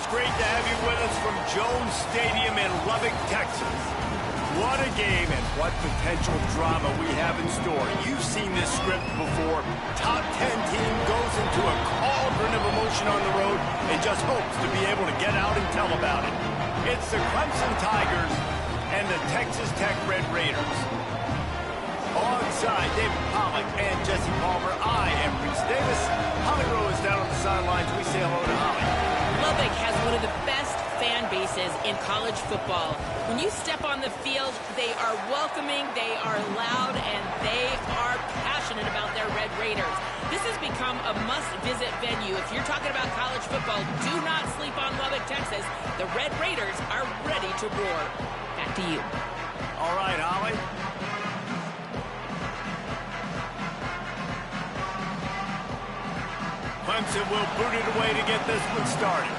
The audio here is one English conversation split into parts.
it's great to have you with us from Jones Stadium in Lubbock, Texas. What a game and what potential drama we have in store. You've seen this script before. Top 10 team goes into a cauldron of emotion on the road and just hopes to be able to get out and tell about it. It's the Clemson Tigers and the Texas Tech Red Raiders. Alongside David Pollack and Jesse Palmer, I am Reese Davis. Holly Rowe is down on the sidelines. We say hello to Holly. Lubbock has one of the best fan bases in college football. When you step on the field, they are welcoming, they are loud, and they are passionate about their Red Raiders. This has become a must-visit venue. If you're talking about college football, do not sleep on Lubbock, Texas. The Red Raiders are ready to roar. Back to you. All right, Holly. Clemson will boot it away to get this one started.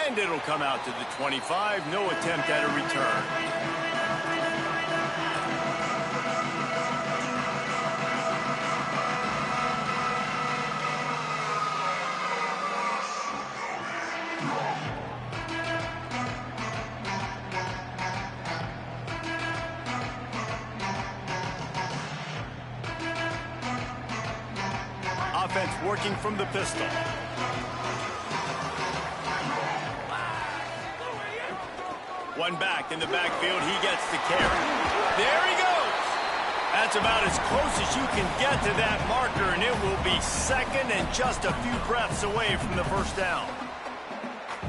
And it'll come out to the 25. No attempt at a return. Offense working from the pistol. One back in the backfield. He gets the carry. There he goes. That's about as close as you can get to that marker, and it will be second and just a few breaths away from the first down.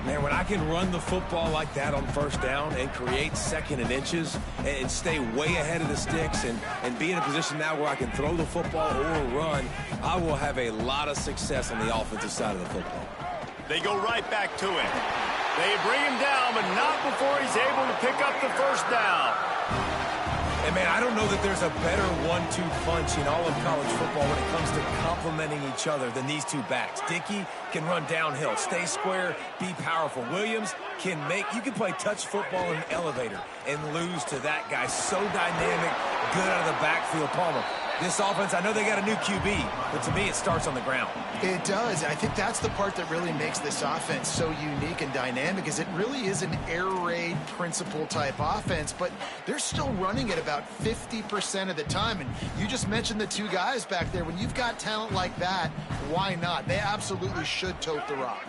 Man, when I can run the football like that on first down and create second and inches and stay way ahead of the sticks and be in a position now where I can throw the football or run, I will have a lot of success on the offensive side of the football. They go right back to him. They bring him down, but not before he's able to pick up the first down. And, man, I don't know that there's a better 1-2 punch in all of college football when it comes to complementing each other than these two backs. Dickey can run downhill, stay square, be powerful. Williams can you can play touch football in an elevator and lose to that guy. So dynamic, good out of the backfield. Palmer, this offense, I know they got a new QB, but to me it starts on the ground. It does. I think that's the part that really makes this offense so unique and dynamic, is it really is an air raid principle type offense, but they're still running it about 50% of the time. And you just mentioned the two guys back there. When you've got talent like that, why not? They absolutely should tote the rock.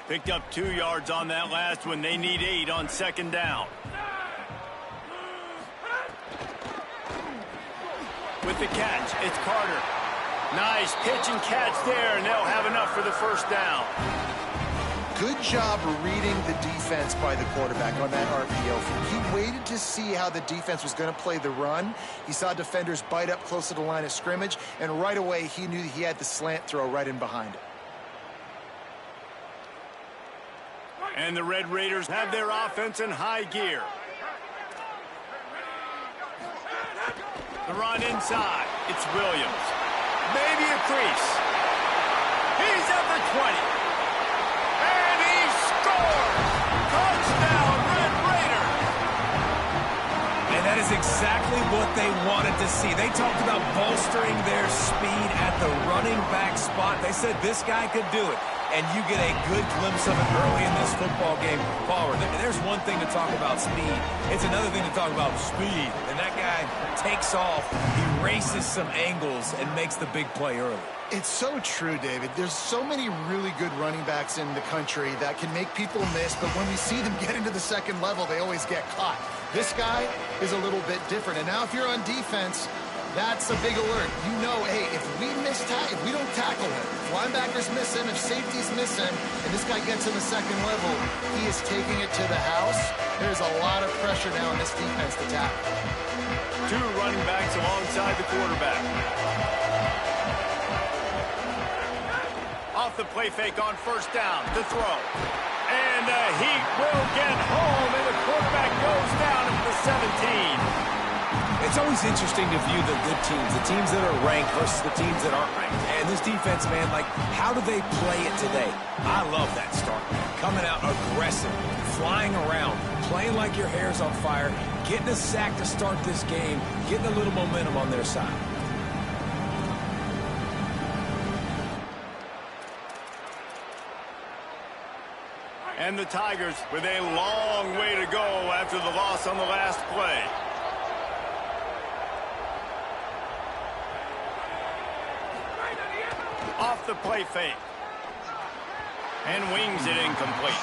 Picked up 2 yards on that last one. They need 8 on second down. With the catch, it's Carter. Nice pitch and catch there, and they'll have enough for the first down. Good job reading the defense by the quarterback on that RPO. He waited to see how the defense was going to play the run. He saw defenders bite up close to the line of scrimmage, and right away he knew he had the slant throw right in behind it. And the Red Raiders have their offense in high gear. The run inside. It's Williams. Maybe a crease. He's at the 20. And he scores! Touchdown, Red Raiders! And that is exactly what they wanted to see. They talked about bolstering their speed at the running back spot. They said this guy could do it. And you get a good glimpse of it early in this football game. Forward. There's one thing to talk about speed. It's another thing to talk about speed. And that guy takes off, he races some angles, and makes the big play early. It's so true, David. There's so many really good running backs in the country that can make people miss, but when we see them get into the second level, they always get caught. This guy is a little bit different. And now if you're on defense, that's a big alert. You know, hey, if we don't tackle him, if linebackers miss him, if safeties miss him, and this guy gets in the second level, he is taking it to the house. There's a lot of pressure now on this defense to tackle. 2 running backs alongside the quarterback. Off the play fake on first down to throw. And he will get home, and the quarterback goes down at the 17. It's always interesting to view the good teams, the teams that are ranked versus the teams that aren't ranked. And this defense, man, like, how do they play it today? I love that start. Coming out aggressive, flying around, playing like your hair's on fire, getting a sack to start this game, getting a little momentum on their side. And the Tigers with a long way to go after the loss on the last play. Off the play fake. And wings it incomplete.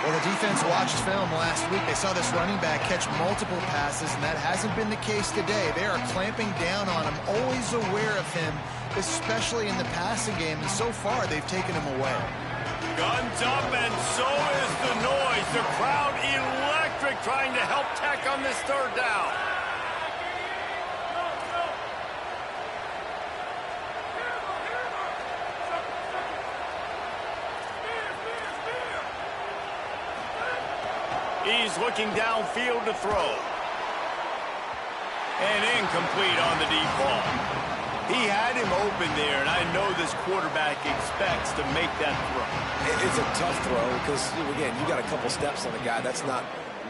Well, the defense watched film last week. They saw this running back catch multiple passes, and that hasn't been the case today. They are clamping down on him, always aware of him, especially in the passing game, and so far they've taken him away. Guns up, and so is the noise. The crowd electric, trying to help Tech on this third down. He's looking downfield to throw. And incomplete on the deep ball. He had him open there, and I know this quarterback expects to make that throw. It's a tough throw because, again, you got a couple steps on the guy. That's not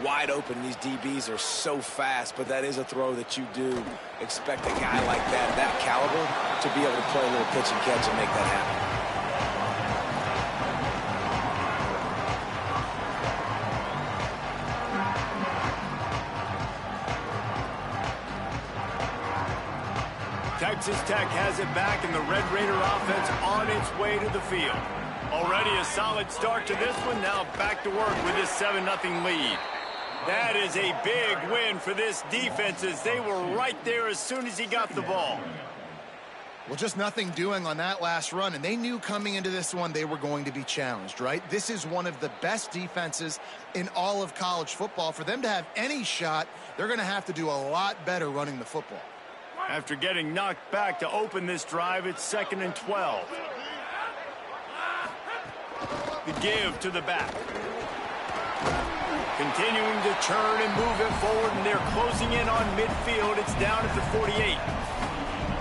wide open. These DBs are so fast, but that is a throw that you do expect a guy like that caliber, to be able to play a little pitch and catch and make that happen. Texas Tech has it back, and the Red Raider offense on its way to the field. Already a solid start to this one. Now back to work with this 7-0 lead. That is a big win for this defense, as they were right there as soon as he got the ball. Well, just nothing doing on that last run, and they knew coming into this one they were going to be challenged, right? This is one of the best defenses in all of college football. For them to have any shot, they're going to have to do a lot better running the football. After getting knocked back to open this drive, it's 2nd and 12. The give to the back. Continuing to churn and move it forward, and they're closing in on midfield. It's down at the 48.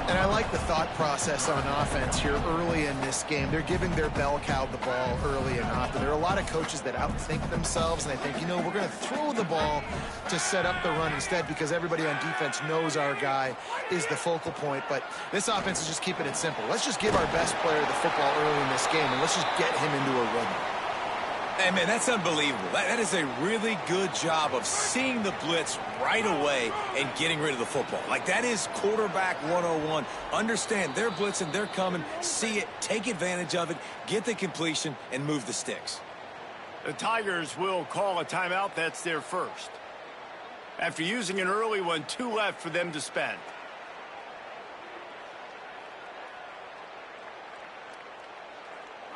And I like the thought process on offense here early in this game. They're giving their bell cow the ball early and often. There are a lot of coaches that outthink themselves, and they think, we're going to throw the ball to set up the run instead, because everybody on defense knows our guy is the focal point. But this offense is just keeping it simple. Let's just give our best player the football early in this game, and let's just get him into a rhythm. Hey, man, that's unbelievable. That is a really good job of seeing the blitz right away and getting rid of the football. Like, that is quarterback 101. Understand they're blitzing, they're coming, see it, take advantage of it, get the completion, and move the sticks. The Tigers will call a timeout. That's their first. After using an early one, 2 left for them to spend.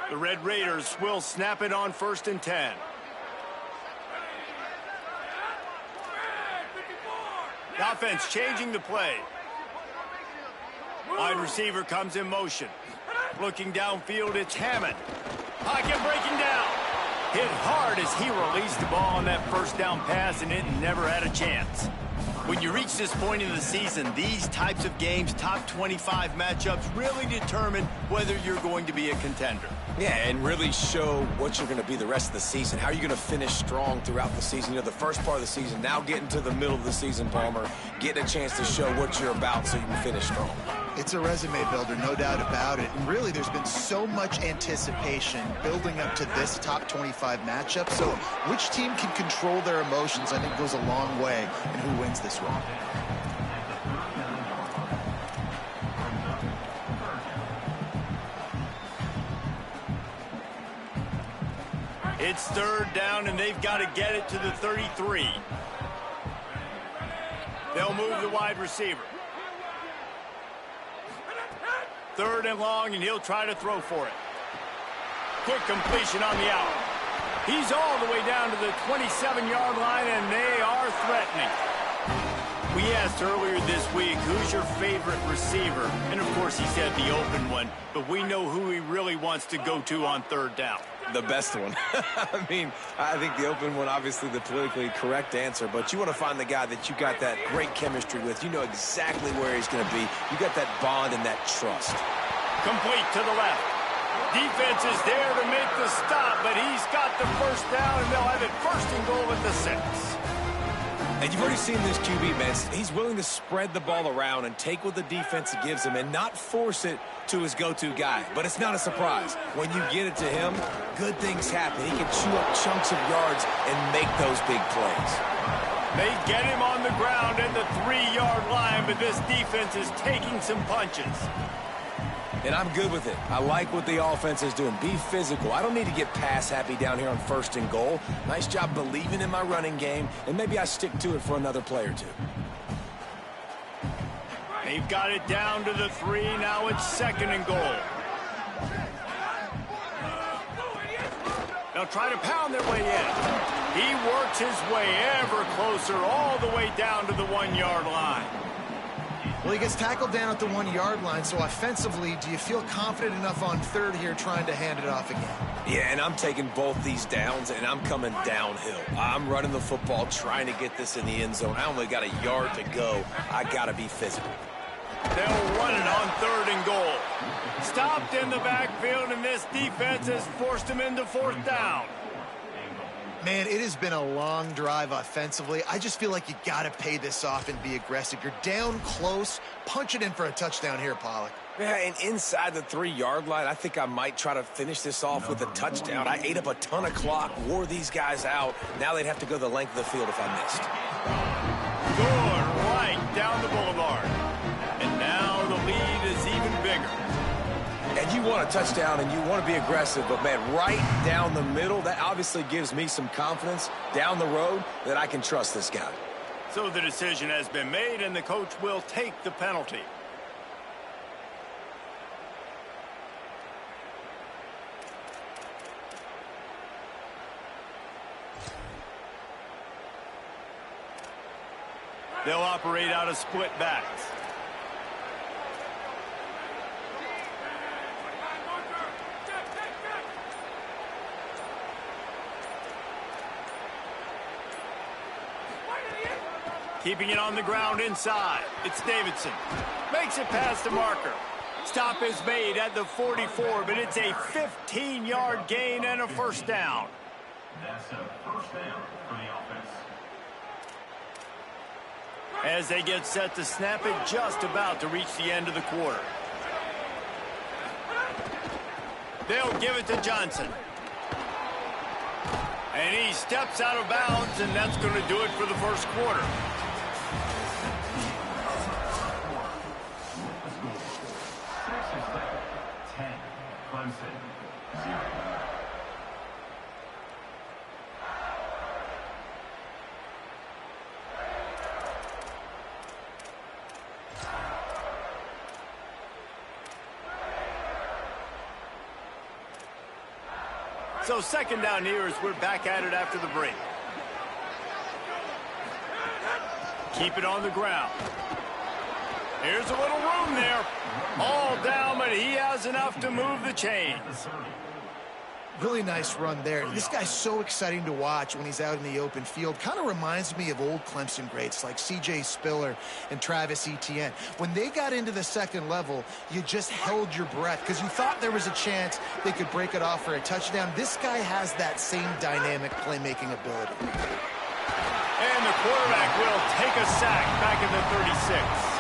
The Red Raiders will snap it on 1st and 10. The offense changing the play. Wide receiver comes in motion. Looking downfield, it's Hammond. Pocket breaking down. Hit hard as he released the ball on that first down pass, and it never had a chance. When you reach this point in the season, these types of games, top 25 matchups, really determine whether you're going to be a contender. Yeah, and really show what you're going to be the rest of the season. How are you going to finish strong throughout the season? The first part of the season, now getting to the middle of the season, Palmer, getting a chance to show what you're about so you can finish strong. It's a resume builder, no doubt about it. And really, there's been so much anticipation building up to this top 25 matchup. So which team can control their emotions, I think, goes a long way in who wins this one. It's 3rd down, and they've got to get it to the 33. They'll move the wide receiver. 3rd and long, and he'll try to throw for it. Quick completion on the out. He's all the way down to the 27-yard line, and they are threatening. We asked earlier this week, who's your favorite receiver? And, of course, he said the open one, but we know who he really wants to go to on 3rd down. The best one. I mean, I think the open one, obviously the politically correct answer, but you want to find the guy that you got that great chemistry with. You know exactly where he's going to be. You got that bond and that trust. Complete to the left. Defense is there to make the stop, but he's got the first down, and they'll have it 1st and goal at the 6. And you've already seen this QB, man. He's willing to spread the ball around and take what the defense gives him and not force it to his go-to guy. But it's not a surprise. When you get it to him, good things happen. He can chew up chunks of yards and make those big plays. They get him on the ground at the 3-yard line, but this defense is taking some punches. And I'm good with it. I like what the offense is doing. Be physical. I don't need to get pass happy down here on 1st and goal. Nice job believing in my running game, and maybe I stick to it for another play or two. They've got it down to the 3. Now it's 2nd and goal. They'll try to pound their way in. He works his way ever closer all the way down to the 1-yard line. Well, he gets tackled down at the 1-yard line, so offensively, do you feel confident enough on 3rd here trying to hand it off again? Yeah, and I'm taking both these downs, and I'm coming downhill. I'm running the football, trying to get this in the end zone. I only got a yard to go. I got to be physical. They'll run it on 3rd and goal. Stopped in the backfield, and this defense has forced him into 4th down. Man, it has been a long drive offensively. I just feel like you got to pay this off and be aggressive. You're down close. Punch it in for a touchdown here, Pollack. Yeah, and inside the 3-yard line, I think I might try to finish this off with a touchdown. I ate up a ton of clock, wore these guys out. Now they'd have to go the length of the field if I missed. Good right down the boulevard. And now the lead is even bigger. And you want a touchdown and you want to be aggressive, but, man, right down the middle, that obviously gives me some confidence down the road that I can trust this guy. So the decision has been made, and the coach will take the penalty. They'll operate out of split backs. Keeping it on the ground inside. It's Davidson. Makes it past the marker. Stop is made at the 44, but it's a 15-yard gain and a 1st down. That's a 1st down for the offense. As they get set to snap it, just about to reach the end of the quarter. They'll give it to Johnson. And he steps out of bounds, and that's going to do it for the 1st quarter. Clemson, 0. So 2nd down here as we're back at it after the break. Keep it on the ground. Here's a little room there. All down, but he has enough to move the chains. Really nice run there. This guy's so exciting to watch when he's out in the open field. Kind of reminds me of old Clemson greats like C.J. Spiller and Travis Etienne. When they got into the 2nd level, you just held your breath because you thought there was a chance they could break it off for a touchdown. This guy has that same dynamic playmaking ability. And the quarterback will take a sack back at the 36.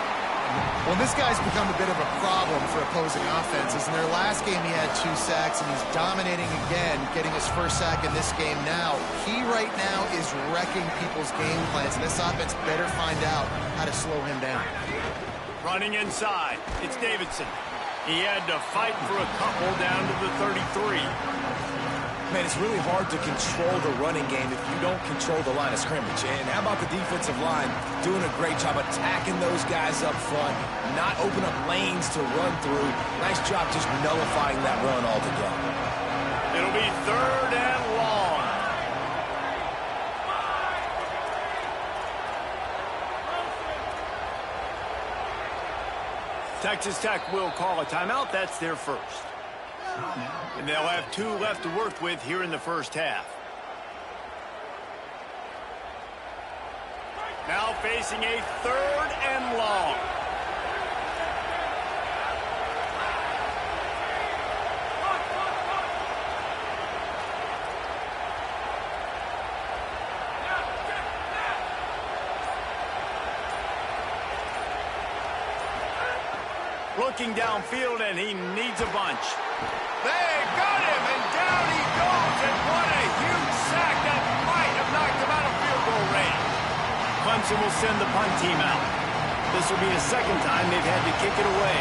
Well, this guy's become a bit of a problem for opposing offenses. In their last game, he had 2 sacks, and he's dominating again, getting his 1st sack in this game now. He right now is wrecking people's game plans, and this offense better find out how to slow him down. Running inside, it's Davidson. He had to fight for a couple down to the 33. Man, it's really hard to control the running game if you don't control the line of scrimmage. And how about the defensive line doing a great job attacking those guys up front, not open up lanes to run through. Nice job just nullifying that run altogether. It'll be 3rd and long. Texas Tech will call a timeout. That's their 1st. And they'll have 2 left to work with here in the 1st half. Now facing a 3rd and long. Looking downfield, and he needs a bunch. They got him, and down he goes, and what a huge sack that might have knocked him out of field goal range. Clemson will send the punt team out. This will be the second time they've had to kick it away.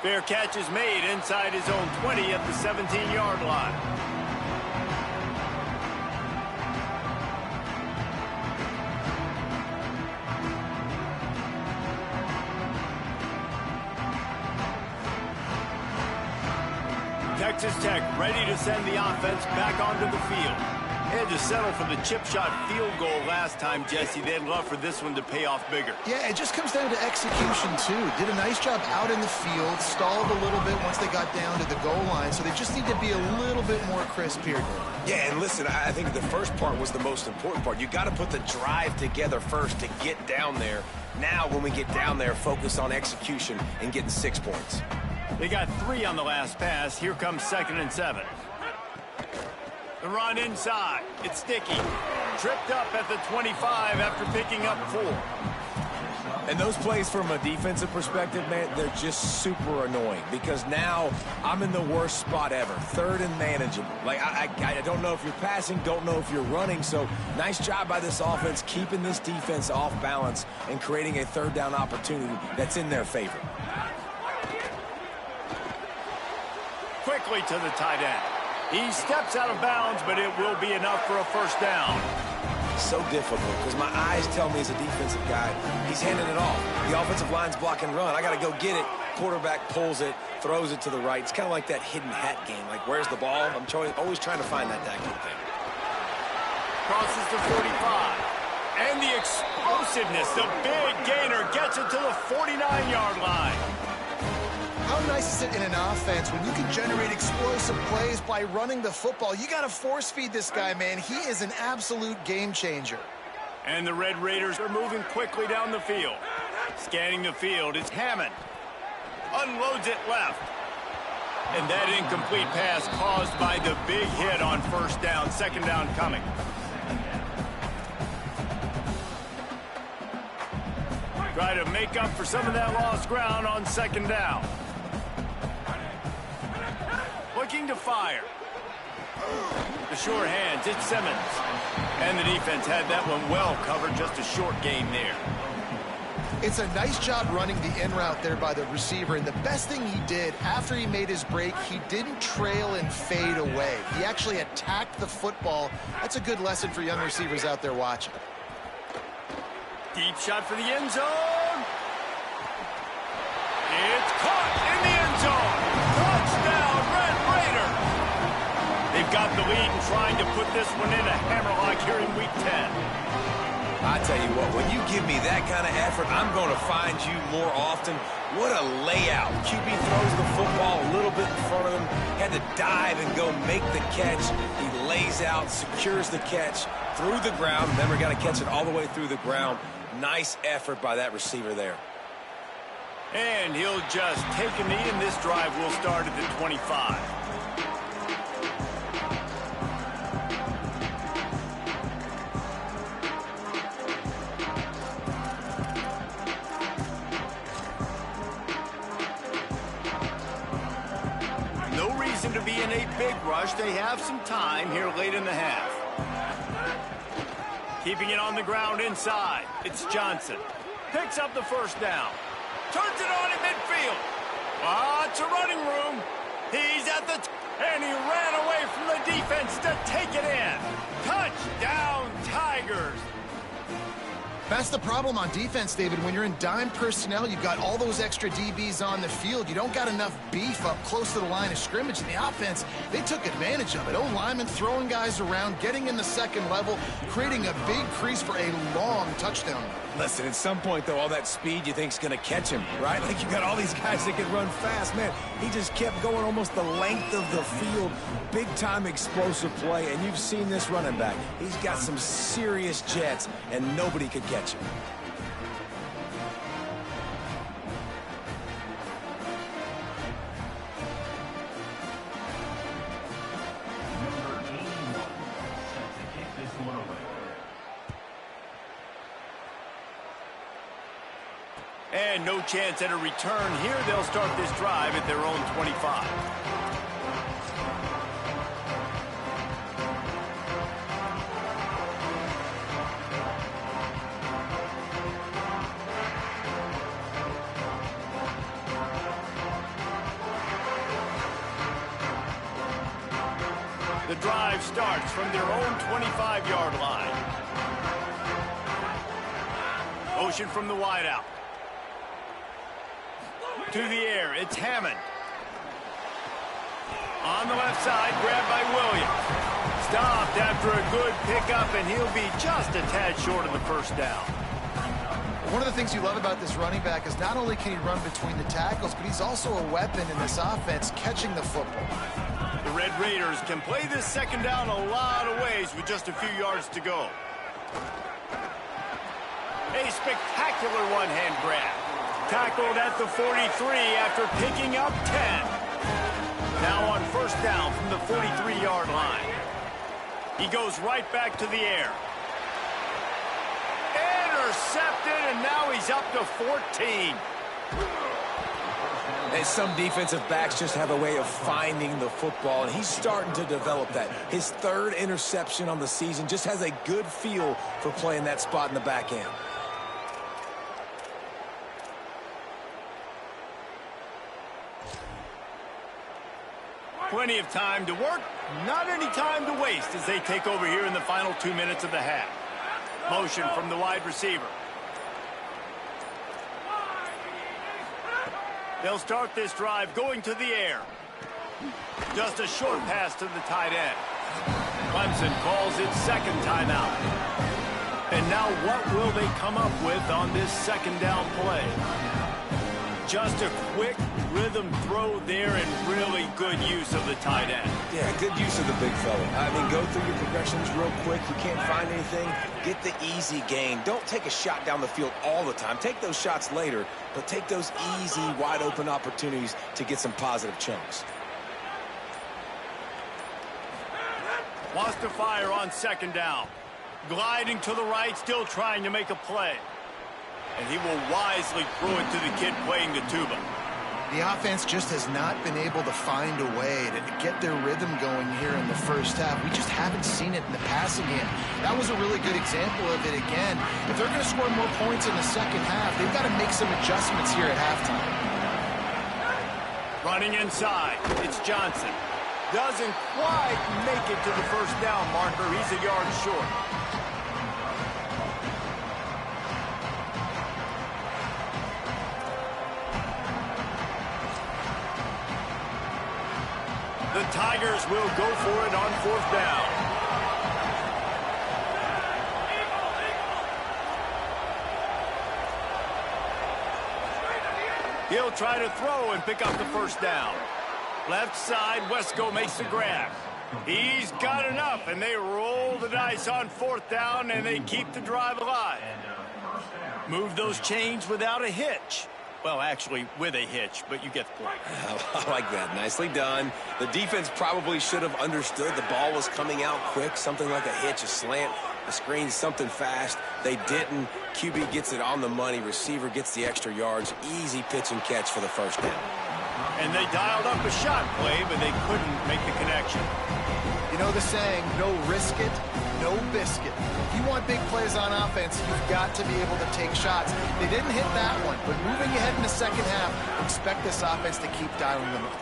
Fair catch is made inside his own 20 at the 17-yard line. Texas Tech ready to send the offense back onto the field. They had to settle for the chip shot field goal last time, Jesse. They'd love for this one to pay off bigger. Yeah, it just comes down to execution, too. Did a nice job out in the field, stalled a little bit once they got down to the goal line, so they just need to be a little bit more crisp here. Yeah, and listen, I think the first part was the most important part. You got to put the drive together first to get down there. Now, when we get down there, focus on execution and getting 6 points. They got 3 on the last pass. Here comes 2nd and 7. The run inside. It's sticky. Tripped up at the 25 after picking up 4. And those plays from a defensive perspective, man, they're just super annoying because now I'm in the worst spot ever. 3rd and manageable. Like, I don't know if you're passing, don't know if you're running. So nice job by this offense keeping this defense off balance and creating a 3rd down opportunity that's in their favor. Quickly to the tight end. He steps out of bounds, but it will be enough for a 1st down. So difficult because my eyes tell me as a defensive guy, he's handing it off. The offensive line's block and run. I got to go get it. Quarterback pulls it, throws it to the right. It's kind of like that hidden hat game. Like, where's the ball? I'm always trying to find that good thing. Crosses the 45. And the explosiveness, the big gainer gets it to the 49-yard line. How nice is it in an offense when you can generate explosive plays by running the football? You got to force feed this guy, man. He is an absolute game changer. And the Red Raiders are moving quickly down the field. Scanning the field, it's Hammond. Unloads it left. And that incomplete pass caused by the big hit on 1st down. 2nd down coming. Try to make up for some of that lost ground on 2nd down. Looking to fire. The sure hands, it's Simmons. And the defense had that one well covered, just a short gain there. It's a nice job running the in route there by the receiver, and the best thing he did after he made his break, he didn't trail and fade away. He actually attacked the football. That's a good lesson for young receivers out there watching. Deep shot for the end zone. It's caught in the end zone. Touchdown, Red Raiders. They've got the lead and trying to put this one in a hammerlock here in Week 10. I tell you what, when you give me that kind of effort, I'm going to find you more often. What a layout. QB throws the football a little bit in front of him, had to dive and go make the catch. He lays out, secures the catch through the ground. Then we're going to catch it all the way through the ground. Nice effort by that receiver there. And he'll just take a knee, and this drive will start at the 25. No reason to be in a big rush. They have some time here late in the half. Keeping it on the ground inside. It's Johnson. Picks up the 1st down. Turns it on in midfield. Lots of running room. He's at the and he ran away from the defense to take it in. Touchdown, Tigers. That's the problem on defense, David. When you're in dime personnel, you've got all those extra DBs on the field. You don't got enough beef up close to the line of scrimmage. In the offense, they took advantage of it. O-linemen throwing guys around, getting in the 2nd level, creating a big crease for a long touchdown. Listen, at some point, though, all that speed you think's going to catch him, right? Like, you got all these guys that can run fast. Man, he just kept going almost the length of the field. Big-time explosive play, and you've seen this running back. He's got some serious jets, and nobody could catch him. Number 81 set to kick this one away. And no chance at a return here. They'll start this drive at their own 25. The drive starts from their own 25-yard line. Motion from the wideout. To the air, it's Hammond. On the left side, grabbed by Williams. Stopped after a good pickup, and he'll be just a tad short of the first down. One of the things you love about this running back is not only can he run between the tackles, but he's also a weapon in this offense, catching the football. The Red Raiders can play this second down a lot of ways with just a few yards to go. A spectacular one-hand grab. Tackled at the 43 after picking up 10. Now on first down from the 43-yard line. He goes right back to the air. Intercepted, and now he's up to 14. And some defensive backs just have a way of finding the football, and he's starting to develop that. His third interception on the season, just has a good feel for playing that spot in the back end. Plenty of time to work, not any time to waste as they take over here in the final 2 minutes of the half. Motion from the wide receiver. They'll start this drive going to the air. Just a short pass to the tight end. Clemson calls its second timeout. And now what will they come up with on this second down play? Just a quick rhythm throw there and really good use of the tight end. Yeah, good use of the big fella. I mean, go through your progressions real quick. You can't find anything, get the easy gain. Don't take a shot down the field all the time. Take those shots later, but take those easy, wide-open opportunities to get some positive chunks. Wants to fire on second down. Gliding to the right, still trying to make a play. And he will wisely throw it to the kid playing the tuba. The offense just has not been able to find a way to get their rhythm going here in the first half. We just haven't seen it in the passing game. That was a really good example of it again. If they're going to score more points in the second half, they've got to make some adjustments here at halftime. Running inside, it's Johnson. Doesn't quite make it to the first down marker. He's a yard short. The Tigers will go for it on fourth down. He'll try to throw and pick up the first down. Left side, Wesco makes the grab. He's got enough, and they roll the dice on fourth down, and they keep the drive alive. Move those chains without a hitch. Well, actually, with a hitch, but you get the point. I like that. Nicely done. The defense probably should have understood the ball was coming out quick, something like a hitch, a slant, a screen, something fast. They didn't. QB gets it on the money. Receiver gets the extra yards. Easy pitch and catch for the first down. And they dialed up a shot play, but they couldn't make the connection. You know the saying, no risk it, no biscuit. If you want big plays on offense, you've got to be able to take shots. They didn't hit that one, but moving ahead in the second half, expect this offense to keep dialing them up.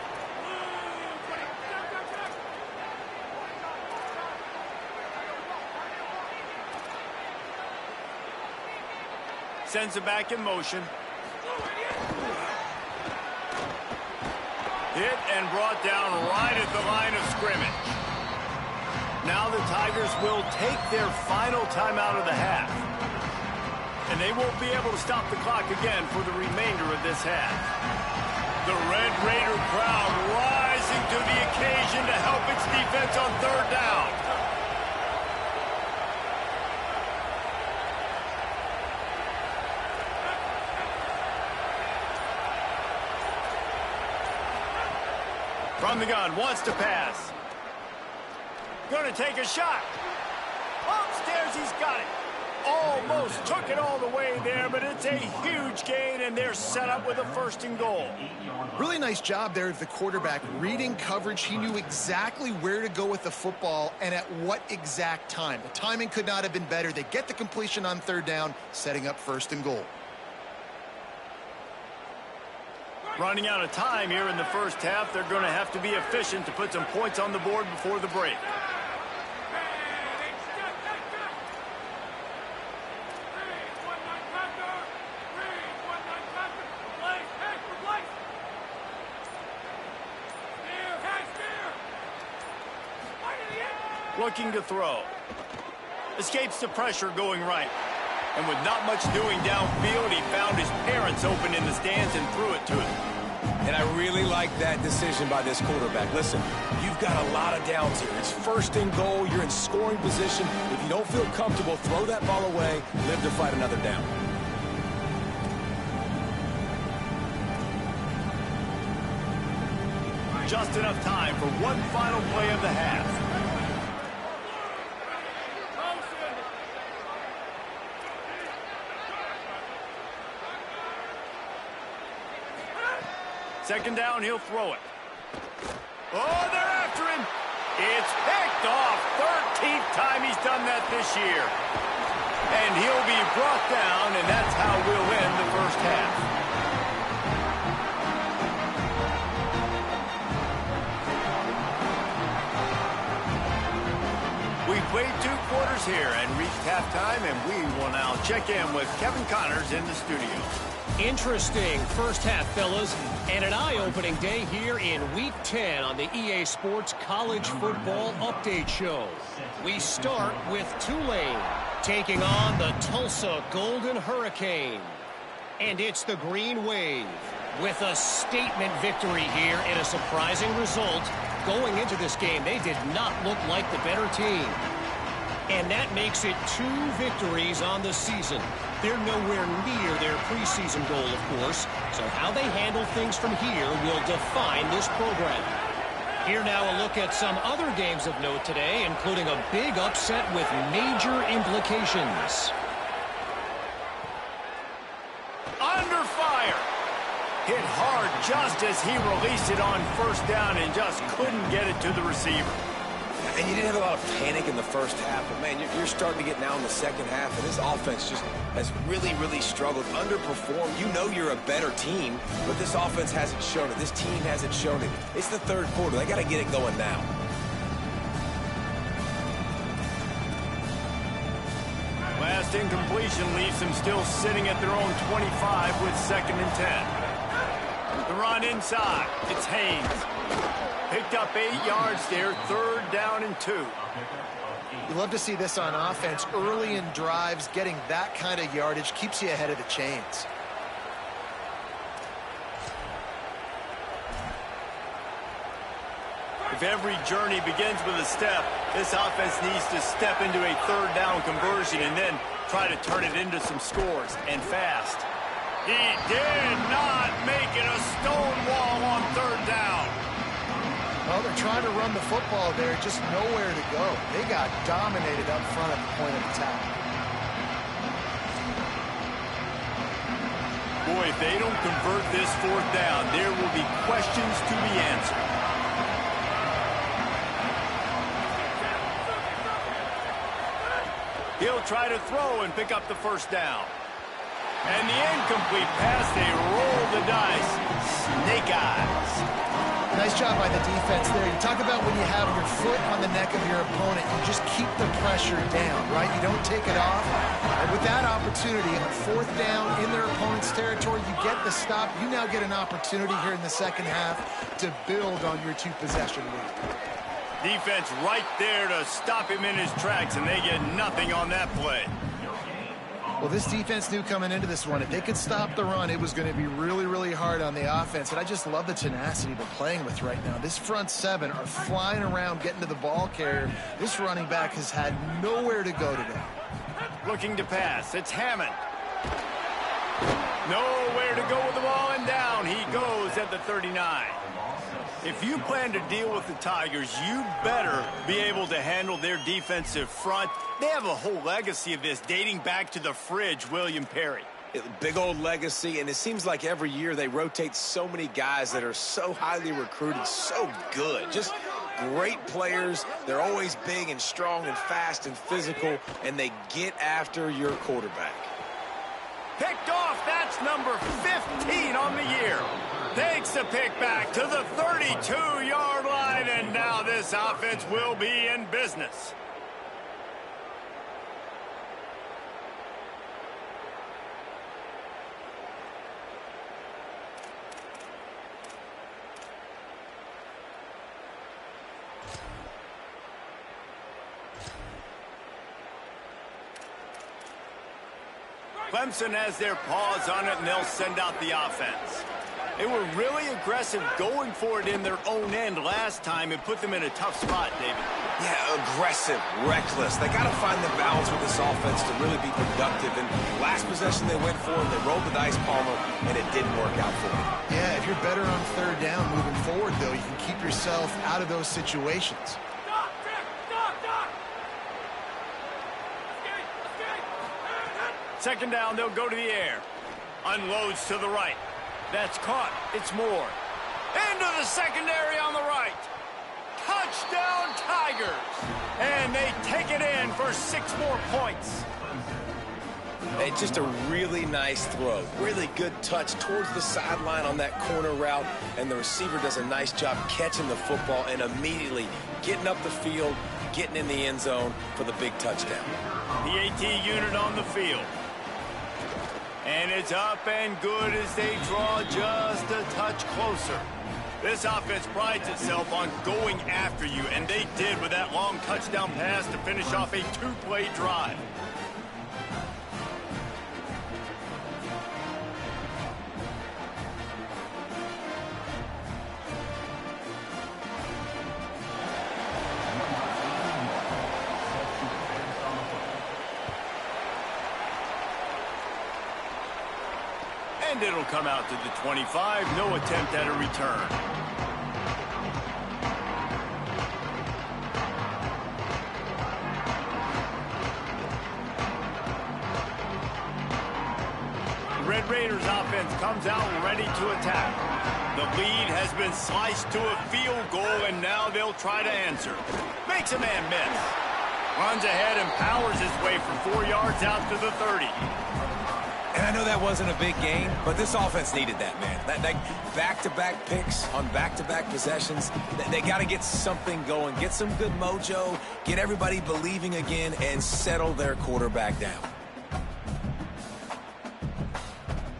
Sends it back in motion. Hit and brought down right at the line of scrimmage. Now the Tigers will take their final timeout of the half. And they won't be able to stop the clock again for the remainder of this half. The Red Raider crowd rising to the occasion to help its defense on third down. From the gun, wants to pass. Going to take a shot. Upstairs, he's got it. Almost took it all the way there, but it's a huge gain, and they're set up with a 1st and goal. Really nice job there of the quarterback reading coverage. He knew exactly where to go with the football and at what exact time. The timing could not have been better. They get the completion on 3rd down, setting up 1st and goal. Running out of time here in the 1st half. They're going to have to be efficient to put some points on the board before the break. Looking to throw. Escapes the pressure going right. And with not much doing downfield, he found his parents open in the stands and threw it to him. And I really like that decision by this quarterback. Listen, you've got a lot of downs here. It's 1st and goal. You're in scoring position. If you don't feel comfortable, throw that ball away. Live to fight another down. Just enough time for one final play of the half. Second down, he'll throw it. Oh, they're after him. It's picked off. 13th time he's done that this year. And he'll be brought down, and that's how we'll end the 1st half. We've played 2 quarters here and reached halftime, and we will now check in with Kevin Connors in the studio. Interesting 1st half, fellas, and an eye-opening day here in Week 10 on the EA Sports College Football Update Show. We start with Tulane taking on the Tulsa Golden Hurricane. And it's the Green Wave with a statement victory here and a surprising result. Going into this game, they did not look like the better team. And that makes it 2 victories on the season. They're nowhere near their preseason goal, of course. So how they handle things from here will define this program. Here now a look at some other games of note today, including a big upset with major implications. Under fire. Hit hard just as he released it on 1st down and just couldn't get it to the receiver. And you didn't have a lot of panic in the 1st half, but, man, you're starting to get now in the 2nd half, and this offense just has really, really struggled, underperformed. You know you're a better team, but this offense hasn't shown it. This team hasn't shown it. It's the 3rd quarter. They got to get it going now. Last incompletion leaves them still sitting at their own 25 with 2nd and 10. The run inside. It's Haynes. Picked up 8 yards there, 3rd down and 2. You love to see this on offense. Early in drives, getting that kind of yardage keeps you ahead of the chains. If every journey begins with a step, this offense needs to step into a 3rd down conversion and then try to turn it into some scores, and fast. He did not make it a stone wall on 3rd down. Well, they're trying to run the football there, just nowhere to go. They got dominated up front at the point of attack. Boy, if they don't convert this 4th down, there will be questions to be answered. He'll try to throw and pick up the 1st down. And the incomplete pass, they roll the dice. Snake eyes. Nice job by the defense there. You talk about when you have your foot on the neck of your opponent, you just keep the pressure down, right? You don't take it off. And with that opportunity, on 4th down in their opponent's territory, you get the stop. You now get an opportunity here in the 2nd half to build on your 2-possession lead. Defense right there to stop him in his tracks, and they get nothing on that play. Well, this defense knew coming into this one, if they could stop the run, it was going to be really, really hard on the offense. And I just love the tenacity they're playing with right now. This front 7 are flying around, getting to the ball carrier. This running back has had nowhere to go today. Looking to pass. It's Hammond. Nowhere to go with the ball, and down he goes at the 39. If you plan to deal with the Tigers, you better be able to handle their defensive front. They have a whole legacy of this dating back to the fridge, William Perry. Big old legacy, and it seems like every year they rotate so many guys that are so highly recruited, so good. Just great players. They're always big and strong and fast and physical, and they get after your quarterback. Picked off. That's number 15 on the year. Takes the pick back to the 32-yard line, and now this offense will be in business. Clemson has their paws on it, and they'll send out the offense. They were really aggressive going for it in their own end last time and put them in a tough spot, David. Yeah, aggressive, reckless. They got to find the balance with this offense to really be productive. And last possession they went for, they rolled the dice, Palmer, and it didn't work out for them. Yeah, if you're better on third down moving forward, though, you can keep yourself out of those situations. Second down, they'll go to the air. Unloads to the right. That's caught. It's Moore. Into the secondary on the right. Touchdown, Tigers. And they take it in for 6 more points. It's just a really nice throw. Really good touch towards the sideline on that corner route. And the receiver does a nice job catching the football and immediately getting up the field, getting in the end zone for the big touchdown. The AT unit on the field. And it's up and good as they draw just a touch closer. This offense prides itself on going after you, and they did with that long touchdown pass to finish off a 2-play drive. And it'll come out to the 25. No attempt at a return. The Red Raiders offense comes out ready to attack. The lead has been sliced to a field goal, and now they'll try to answer. Makes a man miss. Runs ahead and powers his way for 4 yards out to the 30. And I know that wasn't a big gain, but this offense needed that, man. That back-to-back picks on back-to-back possessions, they got to get something going, get some good mojo, get everybody believing again, and settle their quarterback down.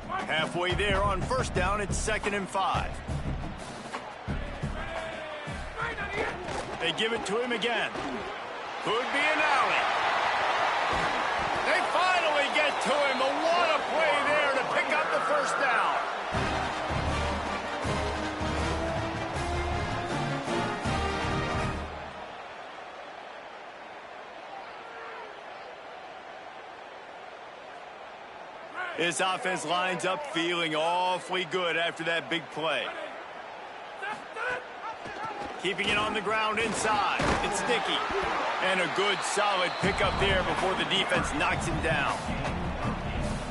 Halfway there on first down, it's 2nd and 5. They give it to him again. Could be an alley. They finally get to him, but what a play there to pick up the first down. This offense lines up feeling awfully good after that big play. Keeping it on the ground inside. It's sticky. And a good, solid pickup there before the defense knocks him down.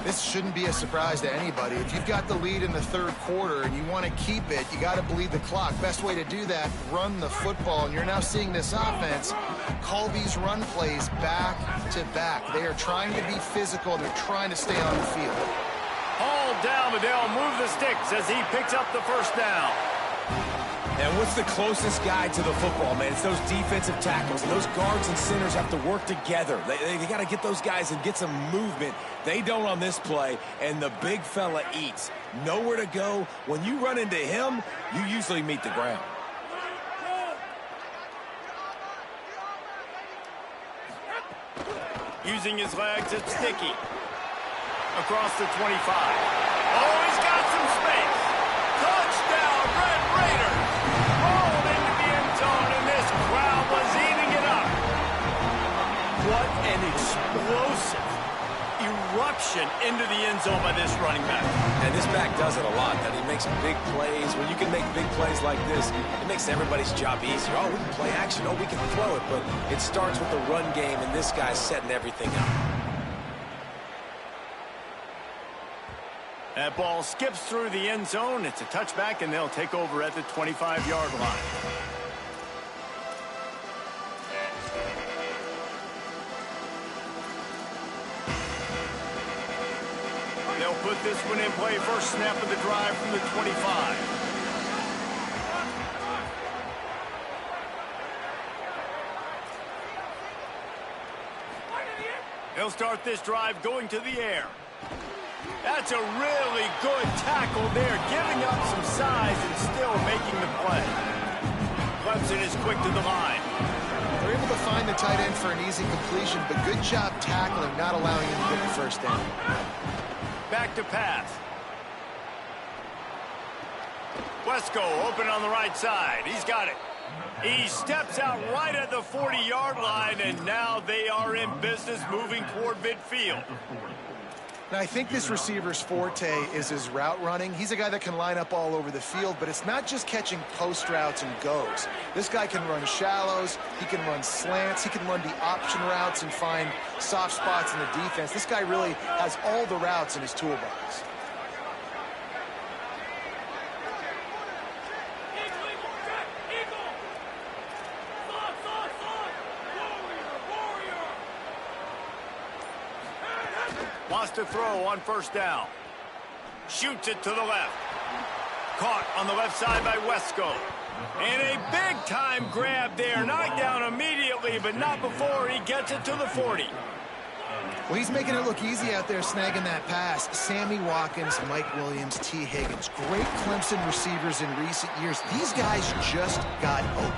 This shouldn't be a surprise to anybody. If you've got the lead in the third quarter and you want to keep it, you got to bleed the clock. Best way to do that, run the football. And you're now seeing this offense call these run plays back to back. They are trying to be physical. They're trying to stay on the field. Hauled down, but they'll move the sticks as he picks up the first down. And what's the closest guy to the football, man? It's those defensive tackles. And those guards and centers have to work together. They got to get those guys and get some movement. They don't on this play, and the big fella eats. Nowhere to go. When you run into him, you usually meet the ground. Using his legs, it's sticky. Across the 25. Oh, he's got some space. Touchdown, Red Raiders. Rolled into the end zone, and this crowd was eating it up. What an explosive eruption into the end zone by this running back. And this back does it a lot, that he makes big plays. When you can make big plays like this, it makes everybody's job easier. Oh, we can play action. Oh, we can throw it. But it starts with the run game, and this guy's setting everything up. That ball skips through the end zone. It's a touchback, and they'll take over at the 25-yard line. They'll put this one in play. First snap of the drive from the 25. He'll start this drive going to the air. That's a really good tackle there, giving up some size and still making the play. Clemson is quick to the line. They're able to find the tight end for an easy completion, but good job tackling, not allowing him to get the first down. Back to pass. Wesco open on the right side. He's got it. He steps out right at the 40-yard line, and now they are in business moving toward midfield. Now, I think this receiver's forte is his route running. He's a guy that can line up all over the field, but it's not just catching post routes and goes. This guy can run shallows, he can run slants, he can run the option routes and find soft spots in the defense. This guy really has all the routes in his toolbox. Wants to throw on first down. Shoots it to the left. Caught on the left side by Wesco. And a big-time grab there. Knocked down immediately, but not before he gets it to the 40. Well, he's making it look easy out there snagging that pass. Sammy Watkins, Mike Williams, T. Higgins. Great Clemson receivers in recent years. These guys just got open.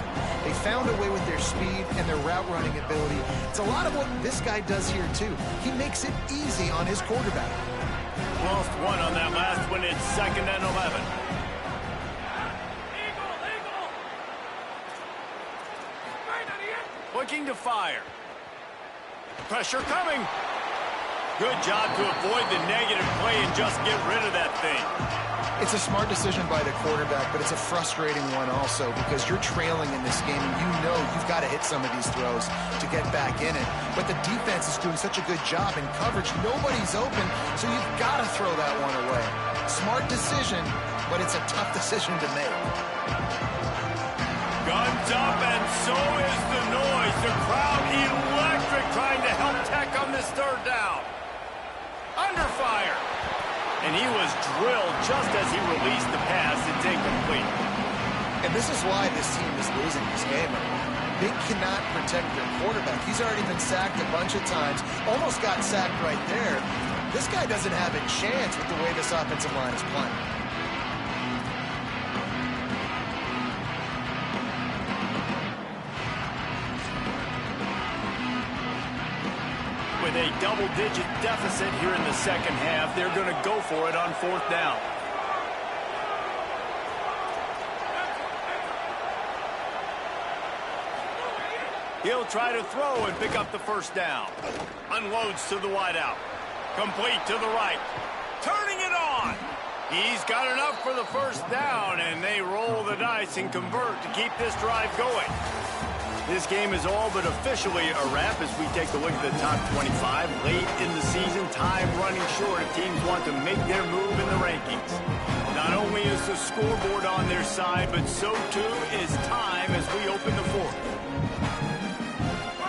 They found a way with their speed and their route running ability. It's a lot of what this guy does here, too. He makes it easy on his quarterback. Lost one on that last one. It's 2nd and 11. Looking to fire. Pressure coming. Good job to avoid the negative play and just get rid of that thing. It's a smart decision by the quarterback, but it's a frustrating one also because you're trailing in this game and you know you've got to hit some of these throws to get back in it. But the defense is doing such a good job in coverage. Nobody's open, so you've got to throw that one away. Smart decision, but it's a tough decision to make. Guns up, and so is the noise. The crowd electric trying to help Tech on this 3rd down. Under fire. And he was drilled just as he released the pass. It's incomplete. And this is why this team is losing this game. They cannot protect their quarterback. He's already been sacked a bunch of times. Almost got sacked right there. This guy doesn't have a chance with the way this offensive line is playing. With a double-digit deficit here in the 2nd half, they're going to go for it on 4th down. He'll try to throw and pick up the 1st down. Unloads to the wideout. Complete to the right. Turning it on. He's got enough for the 1st down, and they roll the dice and convert to keep this drive going. This game is all but officially a wrap as we take a look at the top 25. Late in the season, time running short if teams want to make their move in the rankings. Not only is the scoreboard on their side, but so too is time as we open the 4th.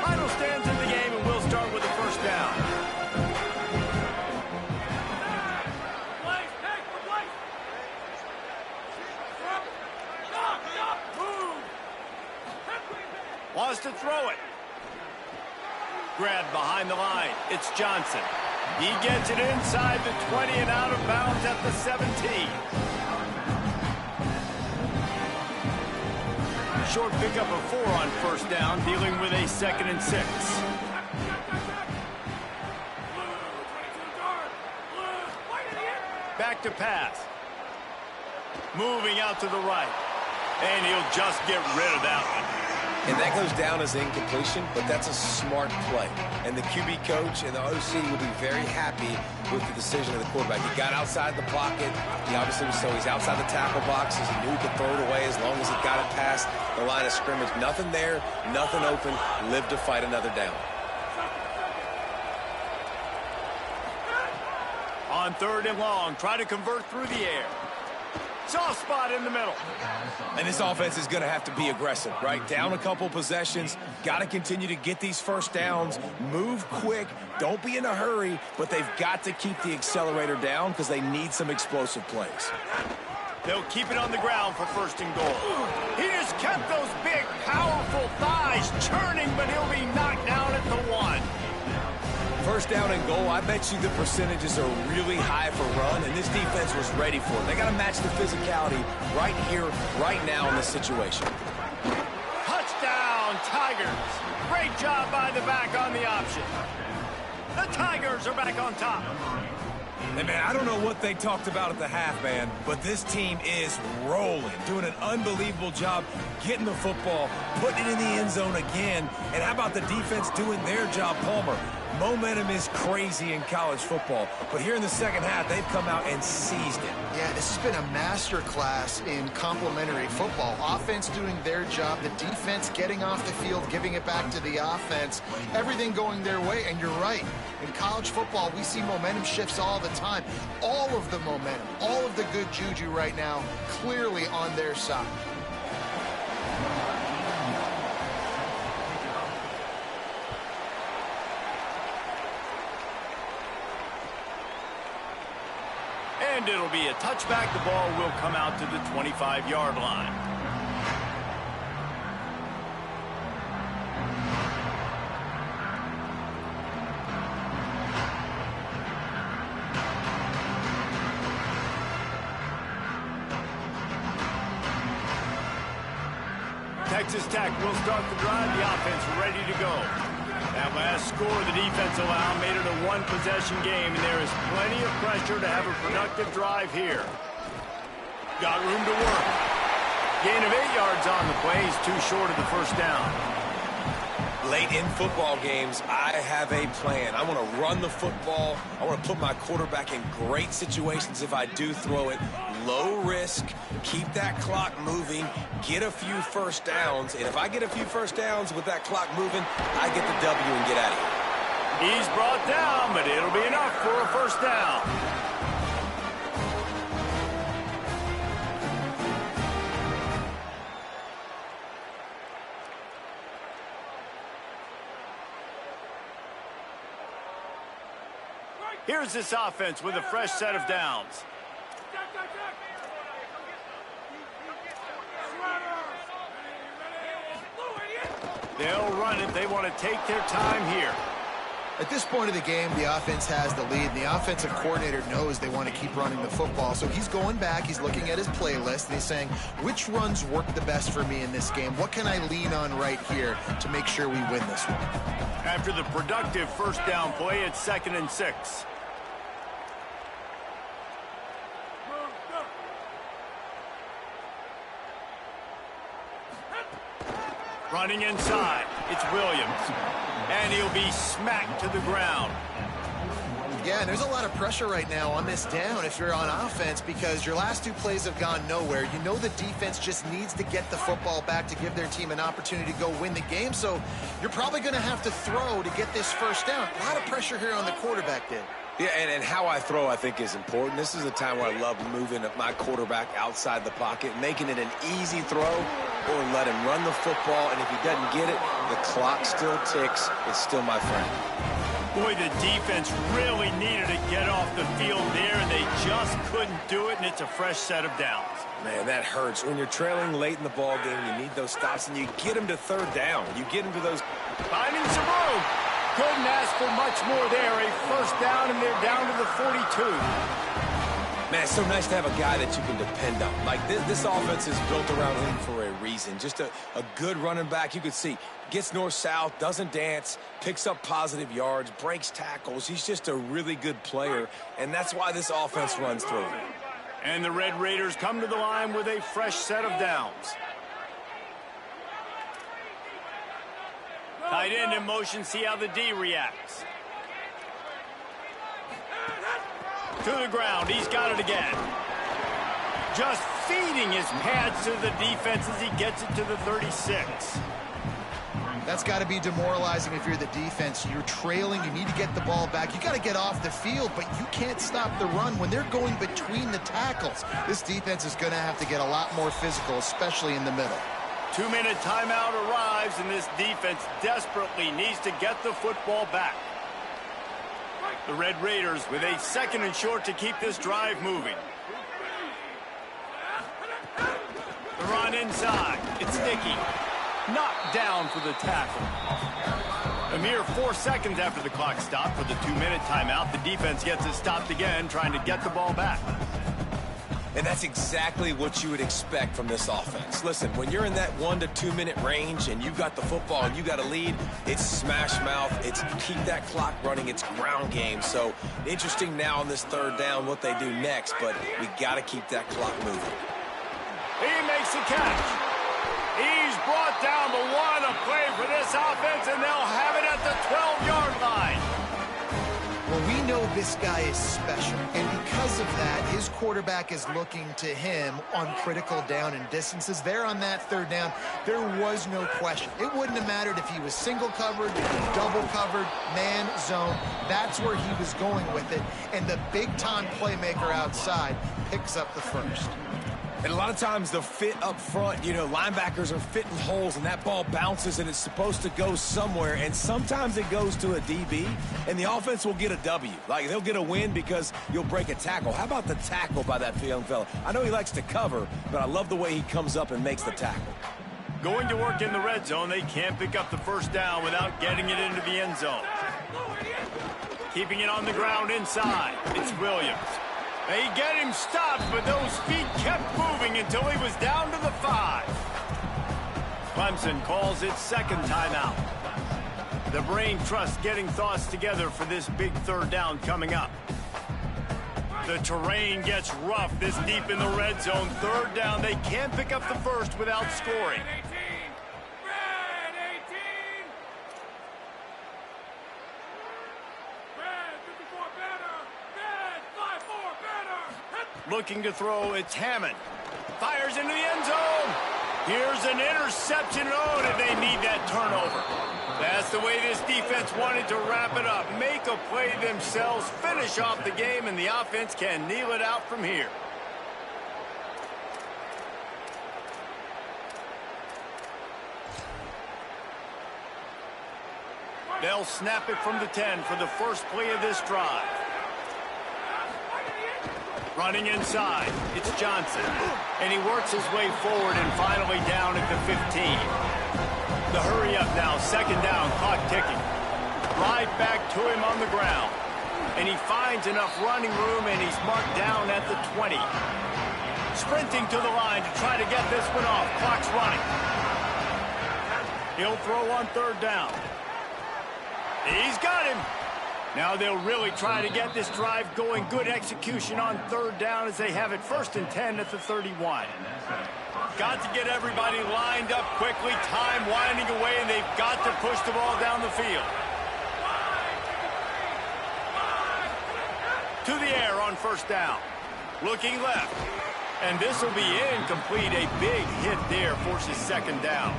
Final stands in the game, and we'll start with the 1st down. Wants to throw it. Grabbed behind the line. It's Johnson. He gets it inside the 20 and out of bounds at the 17. Short pickup of 4 on 1st down, dealing with a 2nd and 6. Back to pass. Moving out to the right. And he'll just get rid of that one. And that goes down as incompletion, but that's a smart play. And the QB coach and the OC will be very happy with the decision of the quarterback. He got outside the pocket. He obviously was he's outside the tackle boxes. He knew he could throw it away as long as he got it past the line of scrimmage. Nothing there, nothing open. Live to fight another down. On 3rd and long, try to convert through the air. Soft spot in the middle. And this offense is going to have to be aggressive, right? Down a couple possessions. Got to continue to get these first downs. Move quick. Don't be in a hurry. But they've got to keep the accelerator down because they need some explosive plays. They'll keep it on the ground for 1st and goal. He just kept those big, powerful thighs churning, but he'll be knocked down at the 1. 1st down and goal, I bet you the percentages are really high for run, and this defense was ready for it. They got to match the physicality right here, right now in this situation. Touchdown, Tigers. Great job by the back on the option. The Tigers are back on top. And, man, I don't know what they talked about at the half, man, but this team is rolling, doing an unbelievable job getting the football, putting it in the end zone again. And how about the defense doing their job, Palmer? Momentum is crazy in college football, but here in the second half, they've come out and seized it. Yeah, this has been a master class in complementary football. Offense doing their job, the defense getting off the field, giving it back to the offense, everything going their way. And you're right, in college football, we see momentum shifts all the time. All of the momentum, all of the good juju right now, clearly on their side. And it'll be a touchback. The ball will come out to the 25-yard line. Texas Tech will start the drive. The offense ready to go. That last score the defense allowed made it a one-possession game, and there is plenty of pressure to have a productive drive here. Got room to work. Gain of 8 yards on the play. He's too short of the 1st down. Late in football games, I have a plan. I want to run the football. I want to put my quarterback in great situations if I do throw it. Low risk, keep that clock moving, get a few first downs. And if I get a few first downs with that clock moving, I get the W and get out of here. He's brought down, but it'll be enough for a 1st down. Here's this offense with a fresh set of downs. They'll run it. They want to take their time here. At this point of the game, the offense has the lead. The offensive coordinator knows they want to keep running the football. So he's going back. He's looking at his playlist. And he's saying, which runs work the best for me in this game? What can I lean on right here to make sure we win this one? After the productive 1st down play, it's 2nd and 6. Running inside, it's Williams. And he'll be smacked to the ground. Yeah, and there's a lot of pressure right now on this down if you're on offense because your last 2 plays have gone nowhere. You know the defense just needs to get the football back to give their team an opportunity to go win the game. So you're probably going to have to throw to get this 1st down. A lot of pressure here on the quarterback, Dave. Yeah, and how I throw, I think, is important. This is a time where I love moving my quarterback outside the pocket, making it an easy throw, or let him run the football, and if he doesn't get it, the clock still ticks. It's still my friend. Boy, the defense really needed to get off the field there, and they just couldn't do it, and it's a fresh set of downs. Man, that hurts. When you're trailing late in the ball game, you need those stops, and you get them to 3rd down. You get them to those. Finding some room. Couldn't ask for much more there. A 1st down, and they're down to the 42. Man, it's so nice to have a guy that you can depend on. Like, this offense is built around him for a reason. Just a good running back. You can see, gets north-south, doesn't dance, picks up positive yards, breaks tackles. He's just a really good player, and that's why this offense runs through him. And the Red Raiders come to the line with a fresh set of downs. Tight end in motion, see how the D reacts. To the ground, he's got it again. Just feeding his pads to the defense as he gets it to the 36. That's got to be demoralizing if you're the defense. You're trailing, you need to get the ball back. You got to get off the field, but you can't stop the run when they're going between the tackles. This defense is going to have to get a lot more physical, especially in the middle. 2-minute timeout arrives, and this defense desperately needs to get the football back. The Red Raiders with a 2nd and short to keep this drive moving. The run inside. It's Nicky. Knocked down for the tackle. A mere 4 seconds after the clock stopped for the 2-minute timeout, the defense gets it stopped again, trying to get the ball back. And that's exactly what you would expect from this offense. Listen, when you're in that 1 to 2 minute range and you got the football and you got a lead, it's smash mouth, it's keep that clock running, it's ground game. So interesting now on this 3rd down what they do next, but we got to keep that clock moving. He makes the catch. He's brought down the 1 a play for this offense, and they'll have it at the 12-yard line. Well, we know this guy is special, and because of that, his quarterback is looking to him on critical down and distances. There on that 3rd down, there was no question. It wouldn't have mattered if he was single covered, double covered, man, zone. That's where he was going with it, and the big-time playmaker outside picks up the 1st. And a lot of times the fit up front, you know, linebackers are fitting holes and that ball bounces and it's supposed to go somewhere. And sometimes it goes to a DB and the offense will get a W. Like they'll get a win because you'll break a tackle. How about the tackle by that young fella? I know he likes to cover, but I love the way he comes up and makes the tackle. Going to work in the red zone, they can't pick up the 1st down without getting it into the end zone. Keeping it on the ground inside, it's Williams. They get him stopped, but those feet kept moving until he was down to the 5. Clemson calls its 2nd timeout. The brain trust getting thoughts together for this big 3rd down coming up. The terrain gets rough this deep in the red zone. 3rd down, they can't pick up the 1st without scoring. Looking to throw, it's Hammond. Fires into the end zone. Here's an interception. Oh, and they need that turnover. That's the way this defense wanted to wrap it up. Make a play themselves, finish off the game, and the offense can kneel it out from here. They'll snap it from the 10 for the 1st play of this drive. Running inside, it's Johnson. And he works his way forward and finally down at the 15. The hurry up now, 2nd down, clock ticking. Right back to him on the ground. And he finds enough running room and he's marked down at the 20. Sprinting to the line to try to get this one off. Clock's running. He'll throw on 3rd down. He's got him. Now they'll really try to get this drive going. Good execution on 3rd down as they have it 1st and 10 at the 31. Got to get everybody lined up quickly. Time winding away, and they've got to push the ball down the field. To the air on 1st down. Looking left. And this will be incomplete. A big hit there forces 2nd down.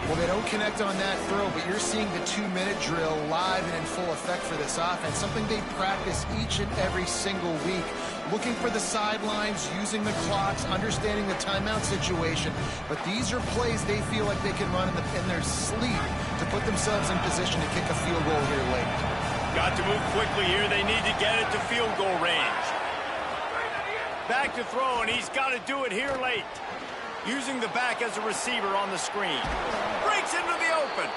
Well, they don't connect on that throw, but you're seeing the 2-minute drill live and in full effect for this offense, something they practice each and every single week. Looking for the sidelines, using the clocks, understanding the timeout situation. But these are plays they feel like they can run in their sleep to put themselves in position to kick a field goal here late. Got to move quickly here. They need to get it to field goal range. Back to throw, and he's got to do it here late. Using the back as a receiver on the screen. Breaks into the open.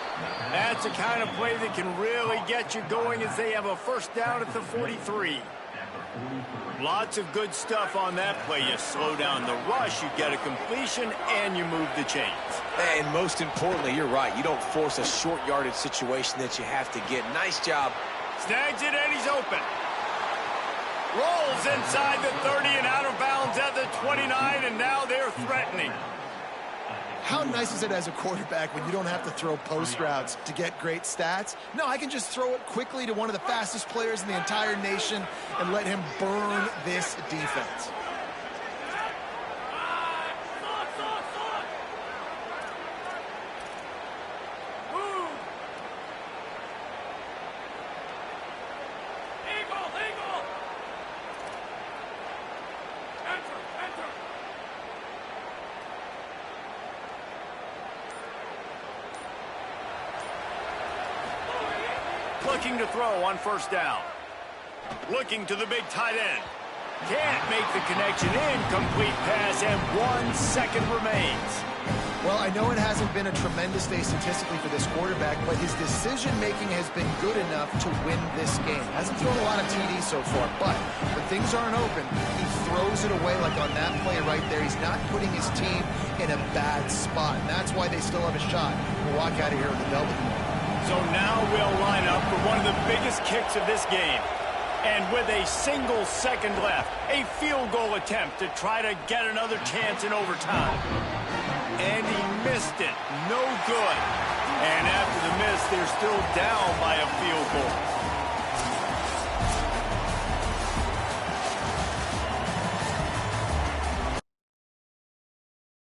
That's the kind of play that can really get you going as they have a 1st down at the 43. Lots of good stuff on that play. You slow down the rush, you get a completion, and you move the chains. And most importantly, you're right. You don't force a short yardage situation that you have to get. Nice job. Snags it, and he's open. Rolls inside the 30 and out of bounds at the 29, and now they're threatening. how nice is it as a quarterback when you don't have to throw post routes to get great stats? No, I can just throw it quickly to one of the fastest players in the entire nation and let him burn this defense. Looking to throw on first down. Looking to the big tight end. Can't make the connection. Incomplete pass, and 1 second remains. Well, I know it hasn't been a tremendous day statistically for this quarterback, but his decision-making has been good enough to win this game. Hasn't thrown a lot of TDs so far, but when things aren't open, he throws it away like on that play right there. He's not putting his team in a bad spot, and that's why they still have a shot to walk out of here with a W. So now we'll line up for one of the biggest kicks of this game. And with a single second left, a field goal attempt to try to get another chance in overtime. And he missed it. No good. And after the miss, they're still down by a field goal.